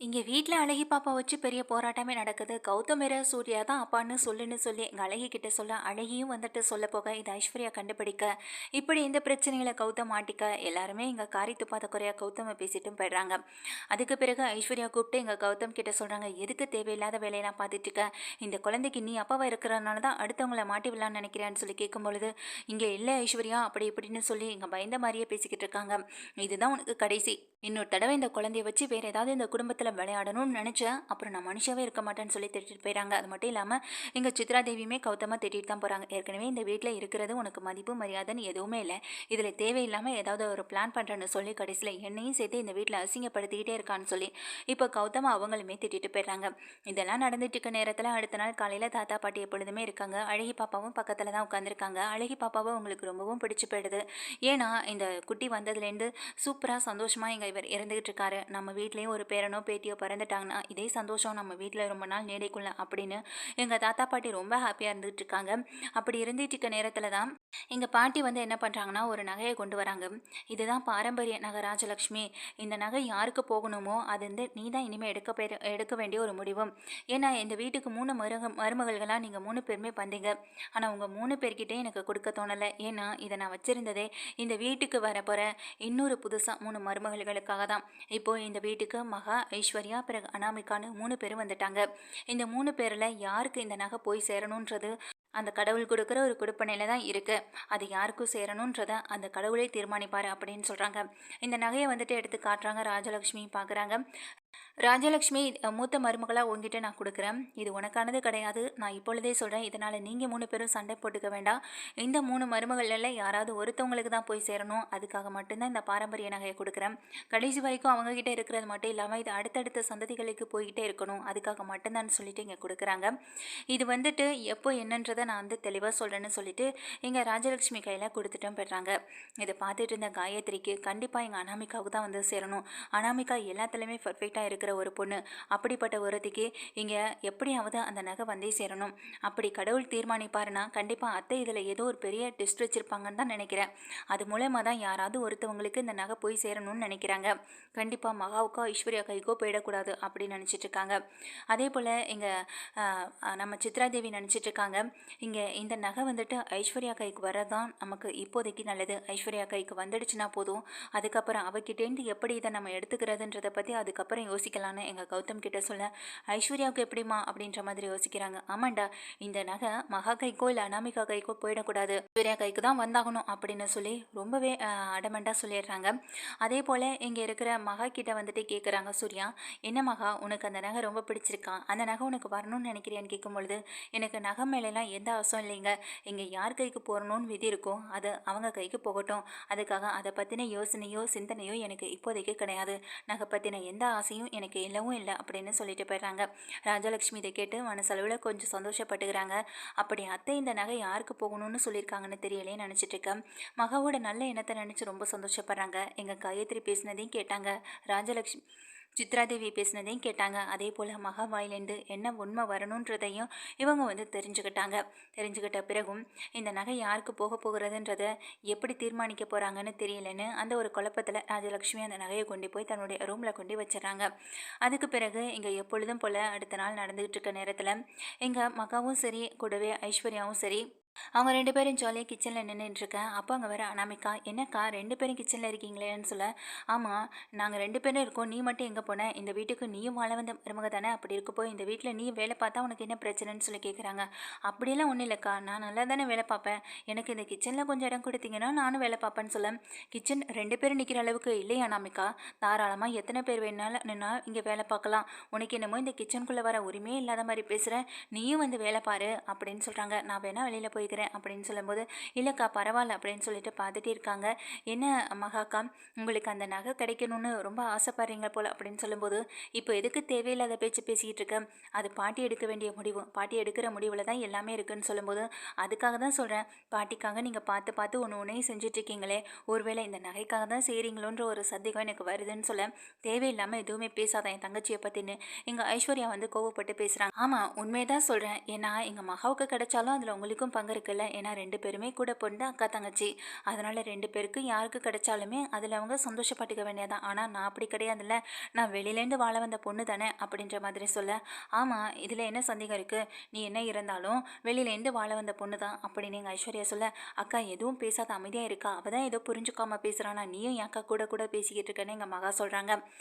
இங்க வீட்ல அழகி பாப்பா வச்சு பெரிய போராட்டமே நடக்குது. கௌதம் வேற சூர்யா தான் அப்பான்னு சொல்லுன்னு சொல்லி எங்க அழகி கிட்ட சொல்ல, அழகியும் வந்துட்டு சொல்ல போக இத ஐஸ்வர்யா கண்டுபிடிக்க, இப்படி இந்த பிரச்சனையில கௌதம் மாட்டிக்க எல்லாருமே இங்க காரி துப்பாத குறையா கௌதம பேசிட்டும் போயிடுறாங்க. அதுக்கு பிறகு ஐஸ்வர்யா கூப்பிட்டு எங்க கௌதம் கிட்ட சொல்றாங்க, "எதுக்கு தேவையில்லாத வேலையெல்லாம் பார்த்துட்டு இருக்க? இந்த குழந்தைக்கு நீ அப்பாவா இருக்கிறனால தான் அடுத்தவங்கள மாட்டி விடலான்னு நினைக்கிறேன்னு" சொல்லி கேட்கும்பொழுது, "இங்க இல்ல ஐஸ்வர்யா" அப்படி இப்படின்னு சொல்லி இங்க பயந்த மாரியே பேசிக்கிட்டு இருக்காங்க. "இதுதான் உனக்கு கடைசி. இன்னொரு தடவை இந்த குழந்தைய வச்சு வேற ஏதாவது இந்த குடும்பத்துல விளையாடணும்னு நினைச்சேன், அப்புறம் நான் மனுஷாவே இருக்க மாட்டேன்னு சொல்லி திட்டிட்டு போயிறாங்க. அது மட்டும் இல்லாம எங்க சித்ரா தேவியுமே கௌதமா திட்டிட்டு தான் போறாங்க. ஏற்கனவே இந்த வீட்ல இருக்கிறது உனக்கு மதிப்பு மரியாதைன்னு எதுவுமே இல்ல. இதுல தேவையில்லாம ஏதாவது ஒரு பிளான் பண்றேன்னு சொல்லி கடைசியில என்னையும் சேர்த்து இந்த வீட்ல அசிங்கப்படுத்திக்கிட்டே இருக்கான்னு சொல்லி இப்போ கௌதமா அவங்களுமே திட்டிட்டு போயிடுறாங்க. இதெல்லாம் நடந்துட்டு இருக்க நேரத்துல அடுத்த நாள் காலையில தாத்தா பாட்டி எப்பொழுதுமே இருக்காங்க. அழகி பாப்பாவும் பக்கத்துல தான் உட்காந்துருக்காங்க. அழகி பாப்பாவை உங்களுக்கு ரொம்பவும் பிடிச்சு போயிடுது. ஏன்னா இந்த குட்டி வந்ததுலேருந்து சூப்பரா சந்தோஷமா இவர் இருந்துகிட்டு இருக்காரு. நம்ம வீட்லயும் ஒரு பேரனோ பேத்தியோ பிறந்துட்டாங்கன்னா இதே சந்தோஷம் நம்ம வீட்ல ரொம்ப நாள் நீடிக்கும்ல அப்படின்னு எங்க தாத்தா பாட்டி ரொம்ப ஹாப்பியா இருந்துகிட்டு இருக்காங்க. அப்படி இருந்துட்டு இருக்க நேரத்துல தான் எங்க பாட்டி வந்து என்ன பண்றாங்கன்னா ஒரு நகையை கொண்டு வராங்க. இதுதான் பாரம்பரிய நகை ராஜலக்ஷ்மி. இந்த நகை யாருக்கு போகணுமோ அது வந்து நீ தான் இனிமே எடுக்க வேண்டிய ஒரு முடிவும். ஏன்னா இந்த வீட்டுக்கு 3 மருமகள்களா நீங்க 3 பேருமே வந்தீங்க. ஆனா உங்க 3 பேர்கிட்டயும் எனக்கு கொடுக்க தோணல. ஏன்னா இதை நான் வச்சிருந்ததே இந்த வீட்டுக்கு வரப்போற இன்னொரு புதுசா 3 மருமகள்களுக்காக தான். இப்போ இந்த வீட்டுக்கு மகா, ஐஸ்வர்யா, பிறகு அனாமிகான்னு 3 பேரும் வந்துட்டாங்க. இந்த 3 பேர்ல யாருக்கு இந்த நகை போய் சேரணுன்றது அந்த கடவுள் கொடுக்குற ஒரு குடுப்பனையில தான் இருக்கு. அது யாருக்கும் சேரணுன்றத அந்த கடவுளே தீர்மானிப்பாரு அப்படின்னு சொல்றாங்க. இந்த நகையை வந்துட்டு எடுத்து காட்டுறாங்க. ராஜலக்ஷ்மி பார்க்குறாங்க. ராஜலக்ஷ்மி, மூத்த மருமகளா உன்கிட்ட நான் கொடுக்குறேன். இது உனக்கானது கிடையாது. நான் இப்பொழுதே சொல்கிறேன். இதனால் நீங்கள் 3 பேரும் சண்டை போட்டுக்க வேண்டாம். இந்த 3 மருமகள்ல யாராவது ஒருத்தவங்களுக்கு தான் போய் சேரணும். அதுக்காக மட்டும்தான் இந்த பாரம்பரிய நகையை கொடுக்குறேன். கடைசி வரைக்கும் அவங்கக்கிட்ட இருக்கிறது மட்டும் இல்லாமல் இது அடுத்தடுத்த சந்ததிகளுக்கு போய்கிட்டே இருக்கணும். அதுக்காக மட்டும்தான் சொல்லிட்டு இங்கே கொடுக்குறாங்க. இது வந்துட்டு எப்போ என்னன்றதை நான் வந்து தெளிவாக சொல்கிறேன்னு சொல்லிட்டு இங்கே ராஜலக்ஷ்மி கையில் கொடுத்துட்டும் போய்ட்றாங்க. இதை பார்த்துட்டு இருந்த காயத்ரிக்கு கண்டிப்பாக எங்கள் அனாமிகாவுக்கு தான் வந்து சேரணும். அனாமிகா எல்லாத்துலேயுமே பர்ஃபெக்டாக இருக்கிற ஒரு பொண்ணு. அப்படிப்பட்ட ஒருத்திக்கு இங்கே எப்படியாவது அந்த நகை வந்தே சேரணும். அப்படி கடவுள் தீர்மானிப்பாருன்னா கண்டிப்பாக அத்தை இதில் ஏதோ ஒரு பெரிய டெஸ்ட் வச்சுருப்பாங்கன்னு தான் நினைக்கிறேன். அது மூலமாக தான் யாராவது ஒருத்தவங்களுக்கு இந்த நகை போய் சேரணும்னு நினைக்கிறாங்க. கண்டிப்பாக மகாவுக்கோ ஐஸ்வர்யா கைக்கோ போயிடக்கூடாது அப்படின்னு நினச்சிட்டு இருக்காங்க. அதே போல் நம்ம சித்ரா தேவி நினச்சிட்டு இருக்காங்க, இங்கே இந்த நகை வந்துட்டு ஐஸ்வர்யா கைக்கு வரதான் நமக்கு இப்போதைக்கு நல்லது. ஐஸ்வர்யா கைக்கு வந்துடுச்சுன்னா போதும். அதுக்கப்புறம் அவகிட்டேருந்து எப்படி இதை நம்ம எடுத்துக்கிறதுன்றதை பற்றி அதுக்கப்புறம் யோசிக்கலான்னு எங்கள் கௌதம் கிட்ட சொல்ல, ஐஸ்வர்யாவுக்கு எப்படிமா அப்படின்ற மாதிரி யோசிக்கிறாங்க. ஆமாண்டா, இந்த நகை மகா கைக்கோ இல்லை அனாமிகா கைக்கோ போயிடக்கூடாது, ஐஸ்வர்யா கைக்கு தான் வந்தாகணும் அப்படின்னு சொல்லி ரொம்பவே அடமெண்ட்டாக சொல்லிடுறாங்க. அதே போல் இங்கே இருக்கிற மகா கிட்ட வந்துட்டு கேட்குறாங்க சூர்யா, என்ன மகா உனக்கு அந்த நகை ரொம்ப பிடிச்சிருக்கா? அந்த நகை உனக்கு வரணும்னு நினைக்கிறியான்னு கேட்கும்பொழுது, எனக்கு நகை மேலெல்லாம் எந்த ஆசையும் இல்லைங்க. இங்கே யார் கைக்கு போகணும்னு விதி இருக்கோ அது அவங்க கைக்கு போகட்டும். அதுக்காக அதை பற்றின யோசனையோ சிந்தனையோ எனக்கு இப்போதைக்கு கிடையாது. நகை பற்றின எந்த ஆசையும் எனக்கு இல்லவும் இல்லை அப்படின்னு சொல்லிட்டு போயிடுறாங்க. ராஜலக்ஷ்மி இதை கேட்டு மனசளவில் கொஞ்சம் சந்தோஷப்பட்டுக்கிறாங்க. அப்படி அத்தை இந்த நகை யாருக்கு போகணும்னு சொல்லியிருக்காங்கன்னு தெரியலே நினச்சிட்டு இருக்கேன். மகாவோட நல்ல எண்ணத்தை நினச்சி ரொம்ப சந்தோஷப்படுறாங்க. எங்கள் காயத்ரி பேசினதையும் கேட்டாங்க. ராஜலக்ஷ்மி சித்ராதேவி பேசினதையும் கேட்டாங்க. அதே போல் மகா வாயிலேருந்து என்ன உண்மை வரணுன்றதையும் இவங்க வந்து தெரிஞ்சுக்கிட்டாங்க. தெரிஞ்சுக்கிட்ட பிறகும் இந்த நகை யாருக்கு போக போகிறதுன்றதை எப்படி தீர்மானிக்க போகிறாங்கன்னு தெரியலன்னு அந்த ஒரு குழப்பத்தில் ராஜலக்ஷ்மி அந்த நகையை கொண்டு போய் தன்னுடைய ரூமில் கொண்டு வச்சிடறாங்க. அதுக்கு பிறகு இங்கே எப்பொழுதும் போல் அடுத்த நாள் நடந்துகிட்டு இருக்க நேரத்தில் எங்கள் மகாவும் சரி கூடவே ஐஸ்வர்யாவும் சரி அவங்க 2 பேரும் ஜாலியாக கிச்சனில் நின்றுட்டுருக்கேன். அப்போ அங்கே வர அனாமிகா, என்னக்கா 2 பேரும் கிச்சனில் இருக்கீங்களேன்னு சொல்ல, ஆமாம் நாங்கள் 2 பேரும் இருக்கோம், நீ மட்டும் எங்கே போன? இந்த வீட்டுக்கு நீயும் வாழ வந்த மருமக தானே, அப்படி இருக்கப்போ இந்த வீட்டில் நீ வேலை பார்த்தா உனக்கு என்ன பிரச்சனைன்னு சொல்லி கேட்குறாங்க. அப்படியெல்லாம் ஒன்றும் இல்லைக்கா, நான் நல்லா தானே வேலை பார்ப்பேன், எனக்கு இந்த கிச்சனில் கொஞ்சம் இடம் கொடுத்தீங்கன்னா நானும் வேலை பார்ப்பேன்னு சொல்ல, கிச்சன் 2 பேரும் நிற்கிற அளவுக்கு இல்லையா அனாமிகா? தாராளமாக எத்தனை பேர் வேணாலும் நின்னா இங்கே வேலை பார்க்கலாம். உனக்கு என்னமோ இந்த கிச்சனுக்குள்ளே வர உரிமையே இல்லாத மாதிரி பேசுகிற, நீயும் வந்து வேலை பாரு அப்படின்னு சொல்கிறாங்க. நான் வேணால் வெளியில் போய்க்கிறேன் அப்படின்னு சொல்லும்போது, இல்லைக்கா பரவாயில்ல அப்படின்னு சொல்லிட்டு பார்த்துட்டே இருக்காங்க. என்ன மகாக்கா, உங்களுக்கு அந்த நகை கிடைக்கணும்னு ரொம்ப ஆசைப்படுறீங்க போல் அப்படின்னு சொல்லும்போது, இப்போ எதுக்கு தேவையில்லாத பேச்சு பேசிக்கிட்டு இருக்க? அது பாட்டி எடுக்க வேண்டிய முடிவு, பாட்டி எடுக்கிற முடிவில் தான் எல்லாமே இருக்குன்னு சொல்லும்போது, அதுக்காக தான் சொல்கிறேன், பாட்டிக்காக நீங்கள் பார்த்து பார்த்து ஒன்றையும் செஞ்சிட்ருக்கீங்களே, ஒருவேளை இந்த நகைக்காக தான் செய்கிறீங்களோன்ற ஒரு சந்தேகம் எனக்கு வருதுன்னு சொல்ல, தேவையில்லாமல் எதுவுமே பேசாத என் தங்கச்சியை பற்றின்னு எங்கள் ஐஸ்வர்யா வந்து கோவப்பட்டு பேசுகிறாங்க. ஆமாம் உண்மையை தான் சொல்கிறேன், ஏன்னா எங்கள் மகாவுக்கு கிடைச்சாலும் அதில் உங்களுக்கும் பங்கு நகை இருக்குல்ல, ஏன்னா 2 பேருமே கூட பொறந்த அக்கா, தங்கச்சி. அதனால 2 பேருக்கு யாருக்கு கிடைச்சாலுமே அதில அவங்க சந்தோஷப்பட்டுக்க வேண்டியதான். ஆனா நான் அப்படி கிடையாதுல்ல. நான் வெளியிலேருந்து வாழ வந்த பொண்ணு தானே அப்படின்ற மாதிரி சொல்ல, ஆமா இதில என்ன சந்தேகம் இருக்கு? நீ என்ன இருந்தாலும் வெளியிலேருந்து வாழ வந்த பொண்ணு தான் அப்படின்னு எங்க ஐஸ்வர்யா சொல்ல, அக்கா எதுவும் பேசாத அமைதியா இருக்கா. அவ தான் ஏதோ புரிஞ்சுக்காம பேசுறானா, நீயும் என் அக்கா கூட கூட பேசிக்கிட்டு இருக்கன்னு எங்க மகா சொல்றாங்க.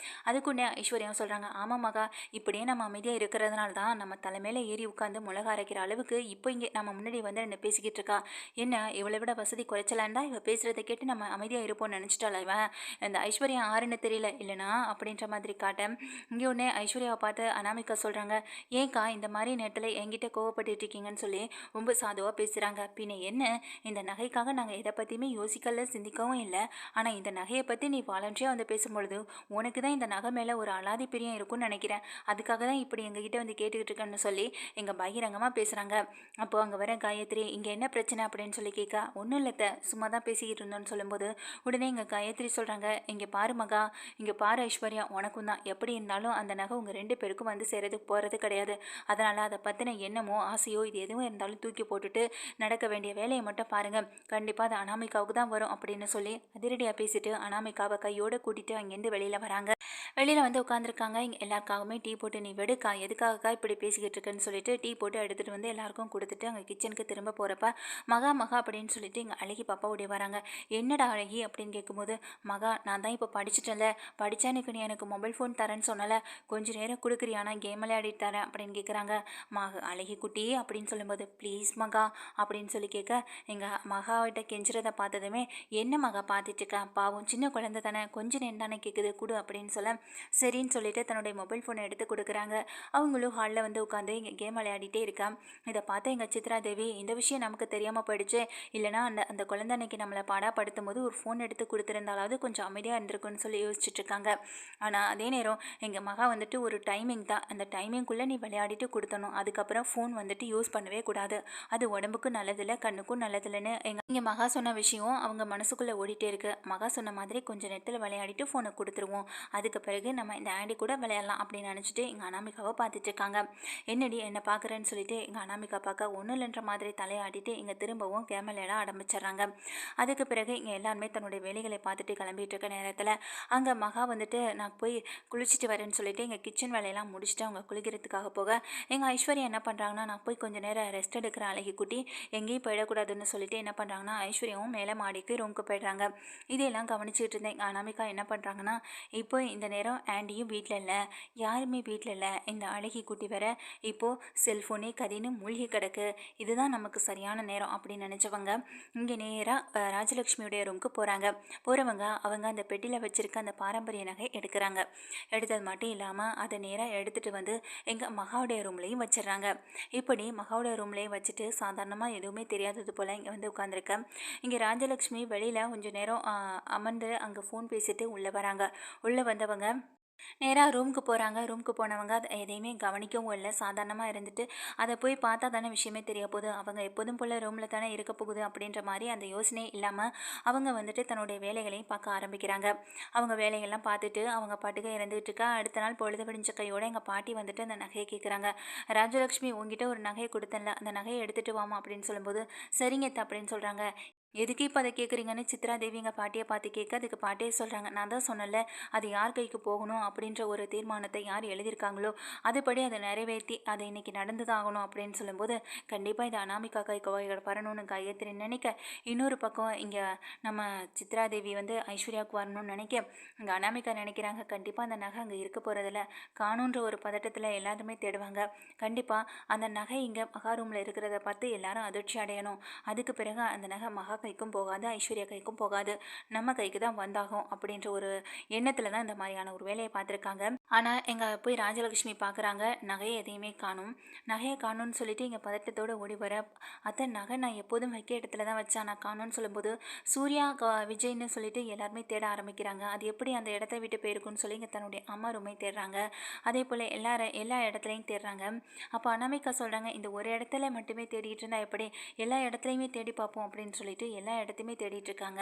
அதுக்குன்னே ஐஸ்வர்யாவும் சொல்றாங்க, ஆமா மகா, இப்படியே நம்ம அமைதியா இருக்கிறதுனால தான் நம்ம தலைமையில ஏறி உட்காந்து மிளகா அரைக்கிற அளவுக்கு இப்போ இங்கே நம்ம முன்னாடி வந்து என்ன பேசிக்கிட்டு இருக்கா. என்ன இவளை விட வசதி குறைச்சலாண்டா இவ பேசுறதை கேட்டு நம்ம அமைதியா இருப்போம்னு நினைச்சிட்டாளா இவன். இந்த ஐஸ்வர்யா ஆறுன்னு தெரியல இல்லைனா அப்படின்ற மாதிரி காட்ட, இங்கே உடனே ஐஸ்வர்யாவை பார்த்து அனாமிகா சொல்றாங்க, ஏன்க்கா இந்த மாதிரி நேரத்தில் என்கிட்ட கோவப்பட்டுட்டு இருக்கீங்கன்னு சொல்லி ரொம்ப சாதுவாக பேசுகிறாங்க. பின்ன என்ன, இந்த நகைக்காக நாங்கள் எதை பற்றியுமே யோசிக்கல சிந்திக்கவும் இல்லை. ஆனால் இந்த நகையை பற்றி நீ வாலண்டியாக வந்து பேசும்பொழுது உனக்கு தான் இந்த நகை மேலே ஒரு அலாதி பிரியம் இருக்கும்னு நினைக்கிறேன். அதுக்காக தான் இப்படி எங்ககிட்ட வந்து கேட்டுக்கிட்டு இருக்கேன்னு சொல்லி எங்கள் பகிரங்கமாக பேசுகிறாங்க. அப்போ அங்கே வர காயத்ரி, இங்கே என்ன பிரச்சனை அப்படின்னு சொல்லி கேட்க, ஒன்றும் இல்லைத்த, சும்மா தான் பேசிக்கிட்டு இருந்தோன்னு சொல்லும்போது உடனே எங்கள் காயத்ரி சொல்கிறாங்க, இங்கே பாரு மகா, இங்கே பாரு ஐஸ்வர்யா, உனக்கும் தான் எப்படி இருந்தாலும் அந்த நகை உங்கள் 2 பேருக்கும் வந்து சேரது போகிறது கிடையாது. அதனால் அதை பற்றின எண்ணமோ ஆசையோ இது எதுவும் இருந்தாலும் தூக்கி போட்டுட்டு நடக்க வேண்டிய வேலையை மட்டும் பாருங்கள். கண்டிப்பாக அது அனாமிகாவுக்கு தான் வரும் அப்படின்னு சொல்லி அதிரடியாக பேசிட்டு அனாமிகாவை கையோடு கூட்டிகிட்டு அங்கேருந்து வெளியில் வராங்க. வெளியில் வந்து உட்காந்துருக்காங்க. இங்கே எல்லாருக்காகவுமே டீ போட்டு, நீ வெடுக்கா எதுக்காகக்கா இப்படி பேசிக்கிட்டு இருக்குன்னு சொல்லிட்டு டீ போட்டு எடுத்துகிட்டு வந்து எல்லாருக்கும் கொடுத்துட்டு அங்கே கிச்சனுக்கு திரும்ப போகிறப்ப மகா மகா அப்படின்னு சொல்லிட்டு இங்கே அழகி பாப்பா ஓடி வராங்க. என்னடா அழகி அப்படின்னு கேட்கும்போது, மகா நான் தான் இப்போ படிச்சுட்டேன்ல, படித்தா எனக்கு நீ எனக்கு மொபைல் ஃபோன் தரேன்னு சொன்னல, கொஞ்சம் நேரம் கொடுக்குறியானா கேம் விளையாடிட்டு தரேன் அப்படின்னு கேட்குறாங்க. அழகி குட்டி அப்படின்னு சொல்லும்போது, ப்ளீஸ் மகா அப்படின்னு சொல்லி கேட்க, எங்கள் மகாவிட்ட கெஞ்சுறதை பார்த்ததுமே, என்ன மகா பார்த்துட்டு இருக்கா, பாவம் சின்ன குழந்தை தானே, கொஞ்சம் நேரம் தானே கேட்குது கொடு அப்படின்னு சொல்ல, சரின்னு சொல்லிட்டு தன்னுடைய மொபைல் ஃபோனை எடுத்து கொடுக்குறாங்க. அவங்களும் ஹாலில் வந்து உட்காந்து இங்கே கேம் விளையாடிட்டே இருக்கான். இதை பார்த்து எங்கள் சித்ரா தேவி, இந்த விஷயம் நமக்கு தெரியாமல் போயிடுச்சு, இல்லைனா அந்த அந்த குழந்தை அன்னைக்கு நம்மளை பாடாப்படுத்தும் போது ஒரு ஃபோன் எடுத்து கொடுத்துருந்தாலாவது கொஞ்சம் அமைதியாக இருந்திருக்குன்னு சொல்லி யோசிச்சுட்டு இருக்காங்க. ஆனால் அதே நேரம் எங்கள் மகா வந்துட்டு ஒரு டைமிங் தான், அந்த டைமிங்குள்ளே நீ விளையாடிட்டு கொடுத்தணும், அதுக்கப்புறம் ஃபோன் வந்துட்டு யூஸ் பண்ணவே கூடாது, அது உடம்புக்கும் நல்லதில்லை கண்ணுக்கும் நல்லதில்லைன்னு எங்கள் மகா சொன்ன விஷயம் அவங்க மனசுக்குள்ளே ஓடிட்டே இருக்கு. மகா சொன்ன மாதிரி கொஞ்சம் நேரத்தில் விளையாடிட்டு ஃபோனை கொடுத்துருவோம், அதுக்கு பிறகு நம்ம இந்த ஆண்டி கூட விளையாடலாம் அப்படின்னு நினச்சிட்டு எங்கள் அனாமிகாவை பார்த்துட்டு இருக்காங்க. என்னடி என்ன பார்க்குறேன்னு சொல்லிட்டு எங்கள் அனாமிகா பார்க்க ஒன்றும் இல்லைன்ற மாதிரி தலையாடிட்டு இங்கே திரும்பவும் கேம் விளையாட ஆரம்பிச்சிடுறாங்க. அதுக்கு பிறகு இங்கே எல்லாருமே தன்னுடைய வேலைகளை பார்த்துட்டு கிளம்பிட்டு இருக்க நேரத்தில் அங்கே மகா வந்துட்டு நான் போய் குளிச்சுட்டு வரேன்னு சொல்லிட்டு எங்கள் கிச்சன் வேலையெல்லாம் முடிச்சுட்டு அவங்க குளிக்கிறதுக்காக போக, எங்கள் ஐஸ்வர்யா என்ன பண்ணுறாங்கன்னா, நான் போய் கொஞ்சம் நேரம் ரெஸ்ட் எடுக்கிற அழகி குட்டி, எங்கேயும் போயிடக்கூடாதுன்னு சொல்லிட்டு என்ன பண்ணுறாங்கன்னா ஐஸ்வர்யாவும் மேலே மாடிக்கு ரூமுக்கு போயிடுறாங்க. இதையெல்லாம் கவனிச்சிட்டு இருந்தேன் எங்கள் அனாமிகா என்ன பண்ணுறாங்கன்னா, இப்போ இந்த நேரம் ஆண்டியும் வீட்டில் இல்லை, யாருமே வீட்டில் இல்லை, இந்த அழகி குட்டி வேற இப்போது செல்ஃபோனே கதின்னு மூழ்கி கிடக்கு, இதுதான் நமக்கு சரியான நேரம் அப்படின்னு நினச்சவங்க இங்கே நேராக ராஜலக்ஷ்மியுடைய ரூமுக்கு போகிறாங்க. போகிறவங்க அவங்க அந்த பெட்டியில் வச்சுருக்க அந்த பாரம்பரிய நகை எடுக்கிறாங்க. எடுத்தது மட்டும் இல்லாமல் அதை நேராக எடுத்துகிட்டு வந்து எங்கள் மகாவுடைய ரூம்லேயும் வச்சிடுறாங்க. இப்படி மகாவுடைய ரூம்லேயும் வச்சுட்டு சாதாரணமாக எதுவுமே தெரியாதது போல் இங்கே வந்து உட்காந்துருக்கேன். இங்கே ராஜலக்ஷ்மி வெளியில் கொஞ்சம் நேரம் அமர்ந்து அங்கே ஃபோன் பேசிட்டு உள்ளே வராங்க. உள்ளே வந்தவங்க நேராக ரூமுக்கு போகிறாங்க. ரூமுக்கு போனவங்க அதை எதையுமே கவனிக்கவும் இல்லை, சாதாரணமாக இருந்துட்டு அதை போய் பார்த்தா தானே விஷயமே தெரிய போகுது, அவங்க எப்போதும் போல் ரூமில் தானே இருக்க போகுது அப்படின்ற மாதிரி அந்த யோசனை இல்லாமல் அவங்க வந்துட்டு தன்னுடைய வேலைகளையும் பார்க்க ஆரம்பிக்கிறாங்க. அவங்க வேலைகள்லாம் பார்த்துட்டு அவங்க பாட்டுக்கு இருந்துகிட்டு இருக்கா. அடுத்த நாள் பொழுது விடிஞ்ச கையோடு எங்கள் பாட்டி வந்துட்டு அந்த நகையை கேட்குறாங்க. ராஜலக்ஷ்மி உங்ககிட்ட ஒரு நகையை கொடுத்தேன்ல, அந்த நகையை எடுத்துகிட்டு வாமா அப்படின்னு சொல்லும்போது, சரிங்க அப்படின்னு சொல்கிறாங்க. எதுக்கு இப்போ அதை கேட்குறீங்கன்னு சித்ரா தேவி எங்கள் பாட்டியை பார்த்து கேட்க, அதுக்கு பாட்டியே சொல்கிறாங்க, நான் தான் சொன்னல, அது யார் கைக்கு போகணும் அப்படின்ற ஒரு தீர்மானத்தை யார் எழுதியிருக்காங்களோ அதுபடி அதை நிறைவேற்றி அதை இன்றைக்கி நடந்து தான் ஆகணும் அப்படின்னு சொல்லும்போது, கண்டிப்பாக இது அனாமிகா கைக்கு வரணும்னு காயத்ரி நினைக்க, இன்னொரு பக்கம் இங்கே நம்ம சித்ரா தேவி வந்து ஐஸ்வர்யாவுக்கு வரணும்னு நினைக்க, இங்கே அனாமிகா நினைக்கிறாங்க, கண்டிப்பாக அந்த நகை அங்கே இருக்க போகிறதில்ல, காணுன்ற ஒரு பதட்டத்தில் எல்லாருமே தேடுவாங்க, கண்டிப்பாக அந்த நகை இங்கே மகா ரூமில் இருக்கிறத பார்த்து எல்லாரும் அதிர்ச்சி அடையணும், அதுக்கு பிறகு அந்த நகை மகா கைக்கும் போகாது, ஐஸ்வர்யா கைக்கும் போகாது, நம்ம கைக்கு தான் வந்தாகும் அப்படின்ற ஒரு எண்ணத்தில் தான் இந்த மாதிரியான ஒரு வேலையை பார்த்துருக்காங்க. ஆனால் எங்கள் போய் ராஜலக்ஷ்மி பார்க்குறாங்க, நகையை எதையுமே காணும். நகையை காணும்னு சொல்லிட்டு இங்கே பதட்டத்தோடு ஓடி வர, அத்தை நகை நான் எப்போதும் வைக்க இடத்துல தான் வச்சா, நான் காணும்னு சொல்லும்போது சூர்யா விஜய்னு சொல்லிட்டு எல்லாருமே தேட ஆரம்பிக்கிறாங்க. அது எப்படி அந்த இடத்த விட்டு போயிருக்குன்னு சொல்லி இங்கே தன்னுடைய அம்மா ரூமை தேடுறாங்க. அதே போல் எல்லா இடத்துலையும் தேடுறாங்க. அப்போ அனாமிகா சொல்கிறாங்க, இந்த ஒரு இடத்துல மட்டுமே தேடிட்டு இருந்தால் எப்படி, எல்லா இடத்துலையுமே தேடி பார்ப்போம் அப்படின்னு சொல்லிட்டு எல்லா இடத்தையுமே தேடிட்டு இருக்காங்க.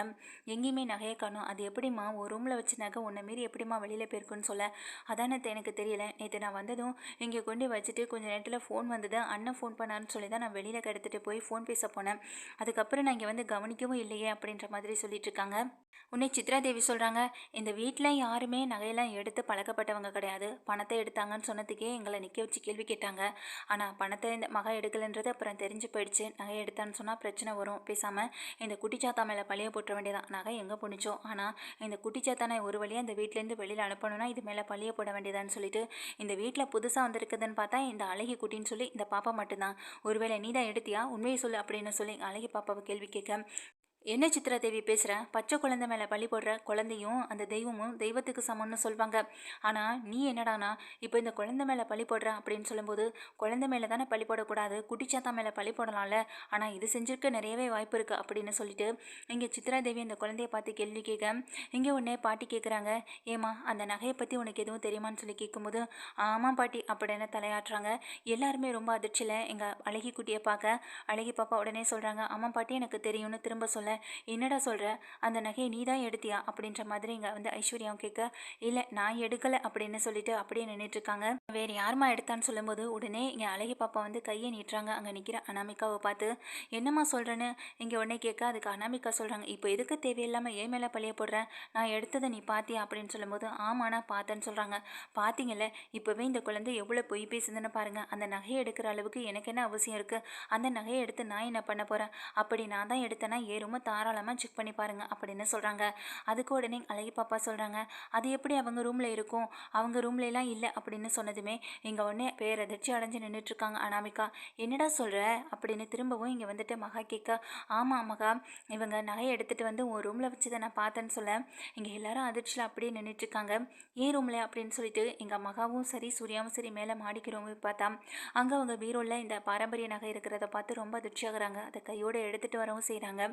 எங்கேயுமே நகையை காணோம். அது எப்படிம்மா ஒரு ரூமில் வச்சு நகை உன்னை மீறி எப்படிம்மா வெளியில் போயிருக்குன்னு சொல்ல, அதான் நேற்று எனக்கு தெரியல. நேற்று நான் வந்ததும் இங்கே கொண்டு வச்சுட்டு கொஞ்ச நேரத்தில் ஃபோன் வந்தது. அண்ணன் ஃபோன் பண்ணாருன்னு சொல்லி தான் நான் வெளியில் எடுத்துகிட்டு போய் ஃபோன் பேச போனேன். அதுக்கப்புறம் நான் இங்கே வந்து கவனிக்கவும் இல்லையே அப்படின்ற மாதிரி சொல்லிட்டு இருக்காங்க. உன்னை சித்ரா தேவி சொல்கிறாங்க, இந்த வீட்டில் யாருமே நகையெல்லாம் எடுத்து பழக்கப்பட்டவங்க கிடையாது. பணத்தை எடுத்தாங்கன்னு சொன்னதுக்கே எங்களை நிற்க வச்சு கேள்வி கேட்டாங்க. ஆனால் பணத்தை இந்த மகன் எடுக்கலைன்றது அப்புறம் தெரிஞ்சு போயிடுச்சு. நகை எடுத்தான்னு சொன்னால் பிரச்சனை வரும். பேசாமல் இந்த குட்டிச்சாத்தா மேலே பழிய போட்டுற வேண்டியதான். நகை எங்கே போணுச்சோ, ஆனால் இந்த குட்டிச்சாத்தானை ஒரு வழியாக இந்த வீட்டிலேருந்து வெளியில் அனுப்பணும்னா இது மேலே பழிய போட வேண்டியதான்னு சொல்லிட்டு, இந்த வீட்டில் புதுசாக வந்திருக்குதுன்னு பார்த்தா இந்த அழகி குட்டின்னு சொல்லி இந்த பாப்பா மட்டும்தான். ஒருவேளை நீ தான் எடுத்தியா, உண்மையை சொல்லு அப்படின்னு சொல்லி அழகி பாப்பாவை கேள்வி கேட்க, என்ன சித்ரா தேவி பேசுகிற? பச்சை குழந்தை மேலே பழி போடுற. குழந்தையும் அந்த தெய்வமும் தெய்வத்துக்கு சமம்னு சொல்வாங்க. ஆனால் நீ என்னடானா இப்போ இந்த குழந்தை மேலே பழி போடுற அப்படின்னு சொல்லும்போது, குழந்தை மேலே தானே பழி போடக்கூடாது, குட்டிச்சாத்தா மேலே பழி போடலாம்ல. ஆனால் இது செஞ்சுருக்க நிறையவே வாய்ப்பு இருக்குது அப்படின்னு சொல்லிட்டு இங்கே சித்ரா தேவி இந்த குழந்தைய பார்த்து கேள்வி கேட்க, இங்கே உடனே பாட்டி கேட்குறாங்க, ஏமா அந்த நகையை பற்றி உனக்கு எதுவும் தெரியுமான்னு சொல்லி கேட்கும்போது, ஆமாம் பாட்டி அப்படின்னு தலையாட்டுறாங்க. எல்லாருமே ரொம்ப அதிர்ச்சியில் எங்கள் அழகி குட்டியை பார்க்க, அழகி பாப்பா உடனே சொல்கிறாங்க, ஆமாம் பாட்டி எனக்கு தெரியும்னு திரும்ப சொல்ல, என்னடா சொல்கிற, அந்த நகையை நீ தான் எடுத்தியா அப்படின்ற மாதிரி இங்கே வந்து ஐஸ்வர்யாவும் கேட்க, இல்லை நான் எடுக்கலை அப்படின்னு சொல்லிட்டு அப்படியே நின்றுட்டுருக்காங்க. வேறு யாருமா எடுத்தான்னு சொல்லும்போது உடனே இங்கே அழகி பாப்பா வந்து கையை நீட்டுறாங்க. அங்கே நிற்கிற அனாமிகாவை பார்த்து, என்னம்மா சொல்கிறேன்னு இங்கே உடனே கேட்க, அதுக்கு அனாமிகா சொல்கிறாங்க, இப்போ எதுக்கு தேவையில்லாமல் ஏன் மேலே பழிய போடுறேன், நான் எடுத்ததை நீ பார்த்தியா அப்படின்னு சொல்லும்போது, ஆமாண்ணா பார்த்தேன்னு சொல்கிறாங்க. பார்த்தீங்கல்ல, இப்போவே இந்த குழந்தை எவ்வளோ பொய் பேசுதுன்னு பாருங்கள். அந்த நகையை எடுக்கிற அளவுக்கு எனக்கு என்ன அவசியம் இருக்குது, அந்த நகையை எடுத்து நான் என்ன பண்ண போகிறேன், அப்படி நான் தான் எடுத்தேன்னா ஏறுமோ தாராளமாக செக் பண்ணி பாருங்கள் அப்படின்னு சொல்கிறாங்க. அதுக்கு உடனே அழகி பாப்பா சொல்கிறாங்க, அது எப்படி அவங்க ரூமில் இருக்கும், அவங்க ரூம்லலாம் இல்லை அப்படின்னு சொன்னதுமே இங்கே உடனே பேரதிர்ச்சி அடைஞ்சு நின்றுட்டுருக்காங்க அனாமிகா. என்னடா சொல்கிற அப்படின்னு திரும்பவும் இங்கே வந்துட்டு மகா கேட்க, ஆமாம் மகா, இவங்க நகையை எடுத்துகிட்டு வந்து உன் ரூமில் வச்சதை நான் பார்த்தேன்னு சொல்ல, இங்கே எல்லாரும் அதிர்ச்சியில் அப்படியே நின்றுட்டுருக்காங்க. ஏன் ரூமில் அப்படின்னு சொல்லிட்டு எங்கள் மகாவும் சரி சூர்யாவும் சரி மேலே மாடிக்கு ரூம் பார்த்தா அங்கே அவங்க பீரோவில் இந்த பாரம்பரிய நகை இருக்கிறத பார்த்து ரொம்ப அதிர்ச்சி ஆகுறாங்க. அதை கையோடு எடுத்துகிட்டு வரவும் செய்கிறாங்க.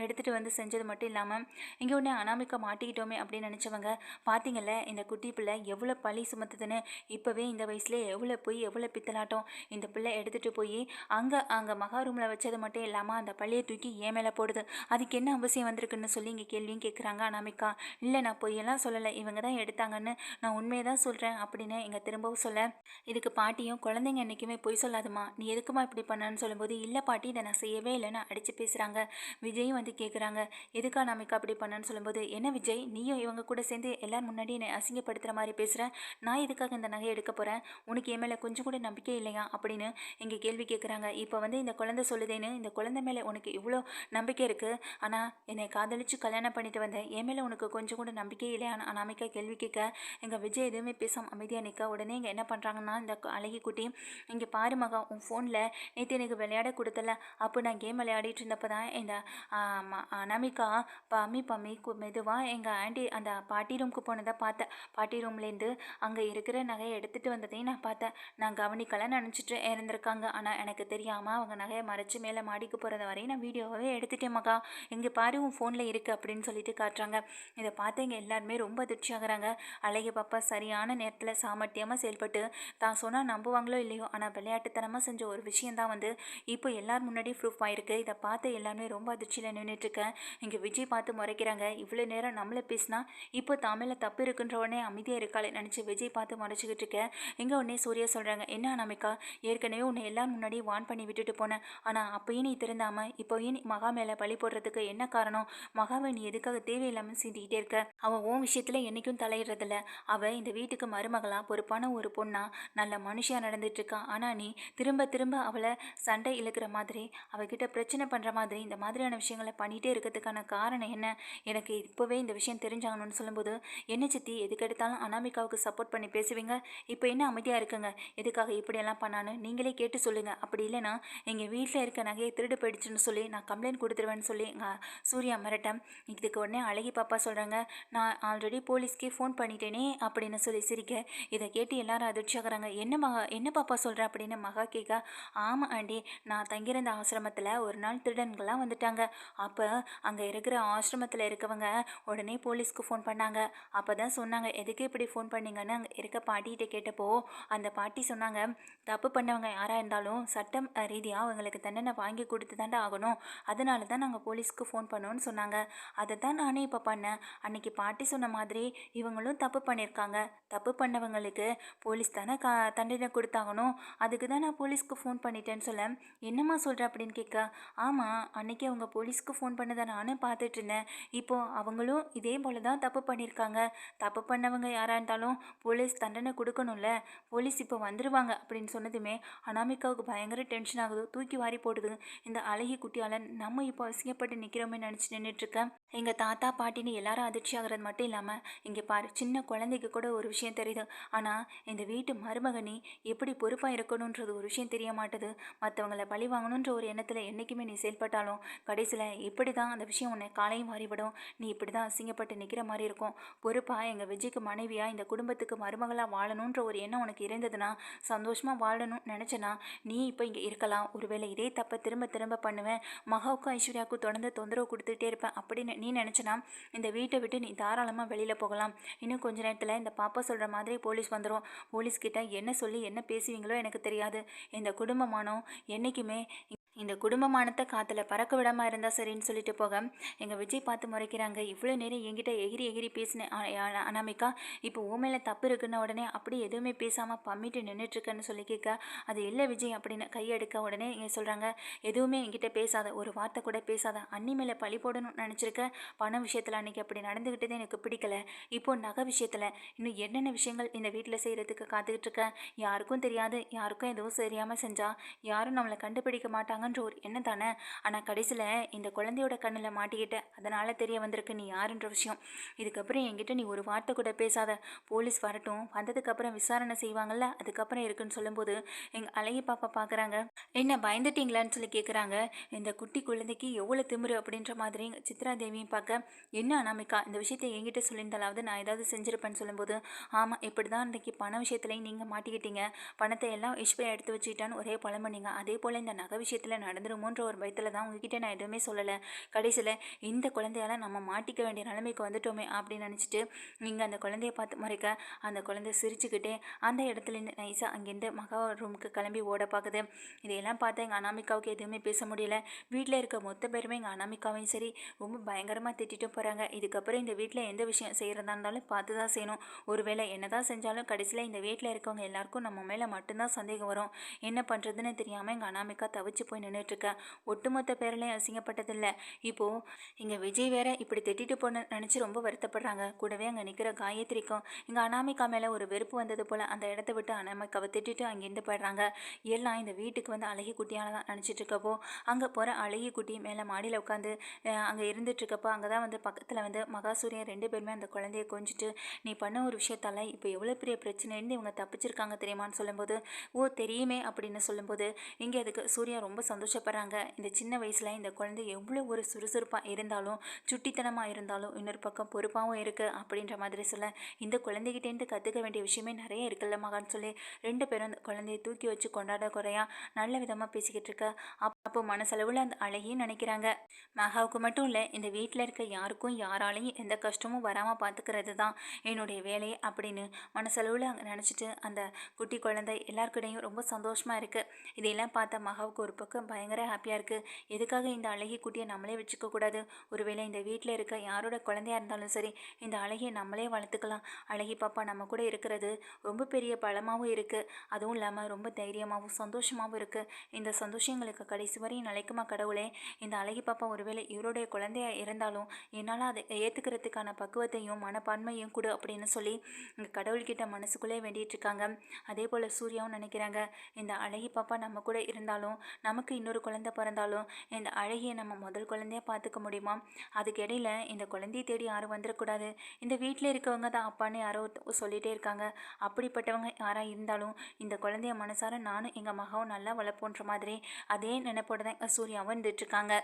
எடுத்துகிட்டு வந்து செஞ்சது மட்டும் இல்லாமல் இங்கே ஒன்று அனாமிகா மாட்டிக்கிட்டோமே அப்படின்னு நினச்சவங்க, பார்த்தீங்கல்ல இந்த குட்டி பிள்ளை எவ்வளோ பழி சுமத்துதுன்னு, இப்போவே இந்த வயசுலேயே எவ்வளோ போய் எவ்வளோ பித்தலாட்டம், இந்த பிள்ளை எடுத்துகிட்டு போய் அங்கே மகா ரூமில் வச்சது மட்டும் இல்லாமல் அந்த பள்ளியை தூக்கி ஏன் மேலே போடுது, அதுக்கு என்ன அவசியம் வந்திருக்குன்னு சொல்லி இங்கே கேள்வியும் கேட்குறாங்க அனாமிகா. இல்லை நான் பொய்யெல்லாம் சொல்லலை, இவங்க தான் எடுத்தாங்கன்னு நான் உண்மையை தான் சொல்கிறேன் அப்படின்னு இங்கே திரும்பவும் சொல்ல, இதுக்கு பாட்டியும் குழந்தைங்க என்றைக்குமே பொய் சொல்லாதுமா, நீ எதுக்குமா இப்படி பண்ணான்னு சொல்லும்போது, இல்லை பாட்டி இதை நான் செய்யவே இல்லைன்னு அடித்து பேசுகிறாங்க. விஜயும் வந்து கேட்குறாங்க, எதுக்கா நமிக்கா அப்படி பண்ணன்னு சொல்லும்போது, என்ன விஜய் நீயும் இவங்க கூட சேர்ந்து எல்லாரும் முன்னாடி என்னை அசிங்கப்படுத்துகிற மாதிரி பேசுகிறேன், நான் எதுக்காக இந்த நகையை எடுக்க போகிறேன், உனக்கு என் மேலே கொஞ்சம் கூட நம்பிக்கை இல்லையா அப்படின்னு இங்கே கேள்வி கேட்குறாங்க. இப்போ வந்து இந்த குழந்தை சொல்லுதேன்னு இந்த குழந்தை மேலே உனக்கு இவ்வளோ நம்பிக்கை இருக்குது, ஆனால் என்னை காதலிச்சு கல்யாணம் பண்ணிட்டு வந்தேன், என் மேலே உனக்கு கொஞ்சம் கூட நம்பிக்கை இல்லையான்னு அனாமிகா கேள்வி கேட்க, எங்கள் விஜய் எதுவுமே பேசாமல் அமைதியாக நிற்க, உடனே இங்கே என்ன பண்ணுறாங்கன்னா இந்த அழகி குட்டி, இங்கே பாரு மகா உன் ஃபோனில் நேற்று எனக்கு விளையாட கொடுத்தல, அப்போ நான் கேம் விளையாடிட்டு இருந்தப்போ தான் இந்த அனாமிகா பம்மி பம்மி மெதுவாக எங்கள் ஆண்டி அந்த பாட்டி ரூமுக்கு போனதை பார்த்தேன், பாட்டி ரூம்லேருந்து அங்கே இருக்கிற நகையை எடுத்துகிட்டு வந்ததையும் நான் பார்த்தேன், நான் கவனிக்கலாம்னு நினச்சிட்டு இருந்திருக்காங்க, ஆனால் எனக்கு தெரியாமல் அவங்க நகையை மறைச்சி மேலே மாடிக்கு போகிறத வரையும் நான் வீடியோவே எடுத்துட்டேன் மகா, இங்கே பாரு உன் ஃபோனில் இருக்குது அப்படின்னு சொல்லிட்டு காட்டுறாங்க. இதை பார்த்து இங்கே எல்லாருமே ரொம்ப அதிர்ச்சி ஆகுறாங்க. அழகி பாப்பா சரியான நேரத்தில் சாமர்த்தியமாக செயல்பட்டு தான் சொன்னால் நம்புவாங்களோ இல்லையோ, ஆனால் விளையாட்டுத்தனமாக செஞ்ச ஒரு விஷயந்தான் வந்து இப்போ எல்லார் முன்னாடி ப்ரூஃப் ஆயிருக்கு. இதை பார்த்து எல்லாருமே ரொம்ப அதிர்ச்சியில் நின்றுட்டுருக்கேன். இங்கே விஜய் பார்த்து முறைக்கிறாங்க, இவ்வளோ நேரம் நம்மளை பேசினா இப்போ தமிழில் தப்பு இருக்குன்ற உடனே அமைதியாக இருக்காளே நினச்சி விஜய் பார்த்து முறைச்சிக்கிட்டு இருக்கேன். இங்கே உடனே சூர்யா சொல்கிறாங்க, என்ன அனாமிகா, ஏற்கனவே உன்னை எல்லாரும் முன்னாடி வான் பண்ணி விட்டுட்டு போனேன், ஆனால் அப்போயும் நீ திருந்தாமல் இப்போயும் நீ மகா மேலே பழி போடுறதுக்கு என்ன காரணம், மகாவை நீ எதுக்காக தேவையில்லாமல் சீண்டிக்கிட்டே இருக்க, அவன் உன் விஷயத்தில் என்றைக்கும் தலையிடுறதில்ல, அவள் இந்த வீட்டுக்கு மருமகளா பொறுப்பான ஒரு பொண்ணா நல்ல மனுஷியாக நடந்துட்டு இருக்கான், ஆனால் நீ திரும்ப திரும்ப அவளை சண்டை இழுக்கிற மாதிரி அவகிட்ட பிரச்சனை பண்ணுற மாதிரி இந்த மாதிரியான விஷயங்களை பண்ணிகிட்டே இருக்கிறதுக்கான காரணம் என்ன, எனக்கு இப்போவே இந்த விஷயம் தெரிஞ்சாங்கன்னு சொல்லும்போது, என்ன சித்தி எதுக்கு எடுத்தாலும் அனாமிகாவுக்கு சப்போர்ட் பண்ணி பேசுவீங்க, இப்போ என்ன அமைதியாக இருக்குங்க, எதுக்காக இப்படியெல்லாம் பண்ணான்னு நீங்களே கேட்டு சொல்லுங்கள், அப்படி இல்லைன்னா எங்கள் வீட்டில் இருக்க நகையை திருடு போயிடுச்சுன்னு சொல்லி நான் கம்ப்ளைண்ட் கொடுத்துருவேன்னு சொல்லி சூர்யா மிரட்டம். இதுக்கு உடனே அழகி பாப்பா சொல்கிறாங்க, நான் ஆல்ரெடி போலீஸ்க்கே ஃபோன் பண்ணிட்டேனே அப்படின்னு சொல்லி சிரிக்க, இதை கேட்டு எல்லாரும் அதிர்ச்சியாகிறாங்க. என்ன பாப்பா சொல்கிறேன் அப்படின்னு மகா கேட்க, ஆமாம் ஆண்டி, நான் தங்கியிருந்த ஆசிரமத்தில் ஒரு நாள் திருடன்கள்லாம் வந்துட்டாங்க, அப்போ அங்கே இருக்கிற ஆசிரமத்தில் இருக்கவங்க உடனே போலீஸ்க்கு ஃபோன் பண்ணாங்க. அப்போ தான் சொன்னாங்க, எதுக்கு இப்படி ஃபோன் பண்ணீங்கன்னு அங்கே இருக்க பாட்டிகிட்ட கேட்டப்போ அந்த பாட்டி சொன்னாங்க, தப்பு பண்ணவங்க யாராக இருந்தாலும் சட்டம் ரீதியாக அவங்களுக்கு தண்டனை வாங்கி கொடுத்து தாண்டா ஆகணும். அதனால தான் நாங்கள் போலீஸ்க்கு ஃபோன் பண்ணோன்னு சொன்னாங்க. அதை தான் நானே இப்போ பண்ணேன். அன்னைக்கு பாட்டி சொன்ன மாதிரி இவங்களும் தப்பு பண்ணியிருக்காங்க. தப்பு பண்ணவங்களுக்கு போலீஸ் தானே தண்டனை கொடுத்தாகணும். அதுக்கு தான் நான் போலீஸ்க்கு ஃபோன் பண்ணிட்டேன்னு சொல்ல, என்னம்மா சொல்கிற அப்படின்னு கேட்க, ஆமாம் அன்னைக்கு அவங்க போலீஸ்க்கு ஃபோன் பண்ணதை நானும் பார்த்துட்டு இருந்தேன். இப்போது அவங்களும் இதே போல தான் தப்பு பண்ணியிருக்காங்க. தப்பு பண்ணவங்க யாராக இருந்தாலும் போலீஸ் தண்டனை கொடுக்கணும்ல. போலீஸ் இப்போ வந்துடுவாங்க அப்படின்னு சொன்னதுமே அனாமிகாவுக்கு பயங்கர டென்ஷன் ஆகுது. தூக்கி வாரி போடுது. இந்த அழகி குட்டியால் நம்ம இப்போ அசிங்கப்பட்டு நிற்கிறோமே நினச்சி நின்றுட்டுருக்கேன். எங்கள் தாத்தா பாட்டின்னு எல்லாரும் அதிர்ச்சி ஆகிறது மட்டும் இல்லாமல் இங்கே பாரு, சின்ன குழந்தைக்கு கூட ஒரு விஷயம் தெரியுது. ஆனால் இந்த வீட்டு மருமகனி எப்படி பொறுப்பாக இருக்கணுன்றது ஒரு விஷயம் தெரிய மாட்டுது. மற்றவங்களை பழி வாங்கணுன்ற ஒரு எண்ணத்தில் என்றைக்குமே நீ செயல்பட்டாலும் கடைசியில் இப்படி தான் அந்த விஷயம் உன்னை காலையும் மாறிவிடும். நீ இப்படி தான் அசிங்கப்பட்டு நிற்கிற மாதிரி இருக்கும். பொறுப்பாக எங்கள் விஜய்க்கு மனைவியாக இந்த குடும்பத்துக்கு மருமகளாக வாழணுன்ற ஒரு எண்ணம் உனக்கு இருந்ததுன்னா, சந்தோஷமாக வாழணும்னு நினச்சேன்னா நீ இப்போ இங்கே இருக்கலாம். ஒருவேளை இதே தப்பை திரும்ப திரும்ப பண்ணுவேன், மகாவுக்கும் ஐஸ்வர்யாவுக்கும் தொடர்ந்து தொந்தரவு கொடுத்துட்டே இருப்பேன் அப்படின்னு நீ நினச்சனா இந்த வீட்டை விட்டு நீ தாராளமாக வெளியில் போகலாம். இன்னும் கொஞ்ச நேரத்தில் இந்த பாப்பா சொல்கிற மாதிரி போலீஸ் வந்துடும். போலீஸ்கிட்ட என்ன சொல்லி என்ன பேசுவீங்களோ எனக்கு தெரியாது. இந்த குடும்பமானோ என்றைக்குமே இந்த குடும்பமானத்தை காற்றுல பறக்க விடாமல் இருந்தால் சரின்னு சொல்லிட்டு போக எங்கள் விஜய் பார்த்து முறைக்கிறாங்க. இவ்வளோ நேரம் என்கிட்ட எகிரி எகிரி பேசினேன் அனாமிகா, இப்போ ஊமையில் தப்பு இருக்குன்ன உடனே அப்படி எதுவுமே பேசாமல் பம்மிட்டு நின்றுட்டுருக்கேன்னு சொல்லி கேட்க, அது இல்லை விஜய் அப்படின்னு கையெடுக்க உடனே இங்கே சொல்கிறாங்க, எதுவுமே என்கிட்ட பேசாத, ஒரு வார்த்தை கூட பேசாத. அண்ணி மேலே பழி போடணும்னு நினச்சிருக்க. பண விஷயத்தில் அன்றைக்கி அப்படி நடந்துக்கிட்டதே எனக்கு பிடிக்கல. இப்போது நகை விஷயத்தில் இன்னும் என்னென்ன விஷயங்கள் இந்த வீட்டில் செய்கிறதுக்கு காத்துக்கிட்டு இருக்கேன். யாருக்கும் தெரியாது, யாருக்கும் எதுவும் தெரியாமல் செஞ்சால் யாரும் நம்மளை கண்டுபிடிக்க மாட்டாங்க ஒரு எண்ணம் தானே. ஆனால் கடைசியில் இந்த குழந்தையோட கண்ணில் மாட்டிக்கிட்ட, அதனால் தெரிய வந்திருக்கு நீ யாருன்ற விஷயம். இதுக்கப்புறம் என்கிட்ட நீ ஒரு வார்த்தை கூட பேசாத. போலீஸ் வரட்டும், வந்ததுக்கப்புறம் விசாரணை செய்வாங்கள்ல, அதுக்கப்புறம் இருக்குன்னு சொல்லும்போது எங்கள் அழகி பாப்பா பார்க்குறாங்க. என்ன பயந்துட்டீங்களான்னு சொல்லி கேட்குறாங்க. இந்த குட்டி குழந்தைக்கு எவ்வளோ திமிரு அப்படின்ற மாதிரி சித்ரா தேவியும் பார்க்க, என்ன அனாமிகா இந்த விஷயத்தை என்கிட்ட சொல்லியிருந்தாலாவது நான் ஏதாவது செஞ்சுருப்பேன்னு சொல்லும்போது, ஆமாம் இப்படி தான் இன்றைக்கி பண விஷயத்துலையும் நீங்கள் மாட்டிக்கிட்டீங்க. பணத்தை எல்லாம் ஐஸ்வர்யா எடுத்து வச்சுக்கிட்டான்னு ஒரே புலம்புனீங்க. அதே போல் இந்த நகை விஷயத்தில் நடந்துருமோன்ற ஒரு பயத்தில் தான் உங்ககிட்ட நான் எதுவுமே சொல்லலை. கடைசியில் இந்த குழந்தையால் நம்ம மாட்டிக்க வேண்டிய நிலைமைக்கு வந்துட்டோமே அப்படின்னு நினச்சிட்டு நீங்கள் அந்த குழந்தைய பார்த்து மறைக்க, அந்த குழந்தை சிரிச்சுக்கிட்டே அந்த இடத்துலேருந்து நைஸாக அங்கேருந்து மகா ரூமுக்கு கிளம்பி ஓட பார்க்குது. இதையெல்லாம் பார்த்து எங்கள் அனாமிகாவுக்கு எதுவுமே பேச முடியல. வீட்டில் இருக்க மொத்த பேருமே எங்கள் அனாமிகாவையும் சரி ரொம்ப பயங்கரமாக திட்டிட்டும் போகிறாங்க. இதுக்கப்புறம் இந்த வீட்டில் எந்த விஷயம் செய்கிறதா இருந்தாலும் பார்த்து தான் செய்யணும். ஒருவேளை என்ன தான் செஞ்சாலும் கடைசியில் இந்த வீட்டில் இருக்கவங்க எல்லாருக்கும் நம்ம மேலே மட்டும்தான் சந்தேகம் வரும். என்ன பண்ணுறதுன்னு தெரியாமல் எங்கள் அனாமிகா தவிச்சு போய் நின்றுட்டுருக்க. ஒட்டுமொத்த பேரலையும் அசிங்கப்பட்டதில்லை. இப்போது இங்கே விஜய் வேற இப்படி திட்டிட்டு போன நினச்சி ரொம்ப வருத்தப்படுறாங்க. கூடவே அங்கே நிற்கிற காயத்ரிக்கும் இங்கே அனாமிகா மேலே ஒரு வெறுப்பு வந்தது போல் அந்த இடத்த விட்டு அனாமிகாவை திட்டிட்டு அங்கேருந்து போயிடுறாங்க. எல்லாம் இந்த வீட்டுக்கு வந்து அழகி குட்டியால் தான் நினச்சிட்டு இருக்கப்போ அங்கே போகிற அழகி குட்டி மேலே மாடியில் உட்காந்து அங்கே இருந்துட்டுருக்கப்போ அங்கே தான் வந்து பக்கத்தில் வந்து மகாசூரியன் 2 பேருமே அந்த குழந்தைய கொஞ்சிட்டு, நீ பண்ண ஒரு விஷயத்தால் இப்போ எவ்வளோ பெரிய பிரச்சனைன்னு இவங்க தப்பிச்சிருக்காங்க தெரியுமான்னு சொல்லும்போது, ஓ தெரியுமே அப்படின்னு சொல்லும்போது இங்கே அதுக்கு சூர்யா ரொம்ப சந்தோஷப்படுறாங்க. இந்த சின்ன வயசில் இந்த குழந்தை எவ்வளோ ஒரு சுறுசுறுப்பாக இருந்தாலும் சுட்டித்தனமாக இருந்தாலும் இன்னொரு பக்கம் பொறுப்பாகவும் இருக்குது அப்படின்ற மாதிரி சொல்ல, இந்த குழந்தைகிட்டேருந்து கற்றுக்க வேண்டிய விஷயமே நிறைய இருக்குல்ல மகான்னு சொல்லி 2 பேரும் அந்த குழந்தையை தூக்கி வச்சு கொண்டாட குறையா நல்ல விதமாக பேசிக்கிட்டு இருக்க. அப்போ மனசளவில் அந்த அழகியும் நினைக்கிறாங்க, மகாவுக்கு மட்டும் இல்லை இந்த வீட்டில் இருக்க யாருக்கும் யாராலையும் எந்த கஷ்டமும் வராமல் பார்த்துக்கிறது தான் என்னுடைய வேலையை அப்படின்னு மனசளவில் அங்கே நினச்சிட்டு அந்த குட்டி குழந்தை எல்லாருக்கிட்டையும் ரொம்ப சந்தோஷமாக இருக்குது. இதையெல்லாம் பார்த்த மகாவுக்கு ஒரு பக்கம் பயங்கர ஹாப்பியாக இருக்குது. எதுக்காக இந்த அழகி குட்டியை நம்மளே வச்சுக்கக்கூடாது? ஒருவேளை இந்த வீட்டில் இருக்க யாரோட குழந்தையாக இருந்தாலும் சரி இந்த அழகியை நம்மளே வளர்த்துக்கலாம். அழகி பாப்பா நம்ம கூட இருக்கிறது ரொம்ப பெரிய பலமாகவும் இருக்குது. அதுவும் இல்லாமல் ரொம்ப தைரியமாகவும் சந்தோஷமாகவும் இருக்குது. இந்த சந்தோஷங்களுக்கு கடைசி வரையும் நிலைக்குமா கடவுளே? இந்த அழகி பாப்பா ஒருவேளை இவருடைய குழந்தையாக இருந்தாலும் என்னால் அதை ஏற்றுக்கிறதுக்கான பக்குவத்தையும் மனப்பான்மையும் கொடு அப்படின்னு சொல்லி இங்கே கடவுள்கிட்ட மனசுக்குள்ளே வேண்டிகிட்டு இருக்காங்க. அதே போல் சூர்யாவும் நினைக்கிறாங்க, இந்த அழகி பாப்பா நம்ம கூட இருந்தாலும் நமக்கு இன்னொரு குழந்தை பிறந்தாலும் இந்த அழகியை நம்ம முதல் குழந்தையாக பார்த்துக்க முடியுமா? அதுக்கு இடையில இந்த குழந்தையை தேடி யாரும் வந்துடக்கூடாது. இந்த வீட்டில் இருக்கவங்க தான் அப்பான்னு யாரோ சொல்லிகிட்டே இருக்காங்க. அப்படிப்பட்டவங்க யாராக இருந்தாலும் இந்த குழந்தைய மனசார நானும் எங்கள் மகாவும் நல்லா வளர்ப்போன்ற மாதிரி அதே நினைப்போட தான் சூர்யாவும் இருந்துட்டுருக்காங்க.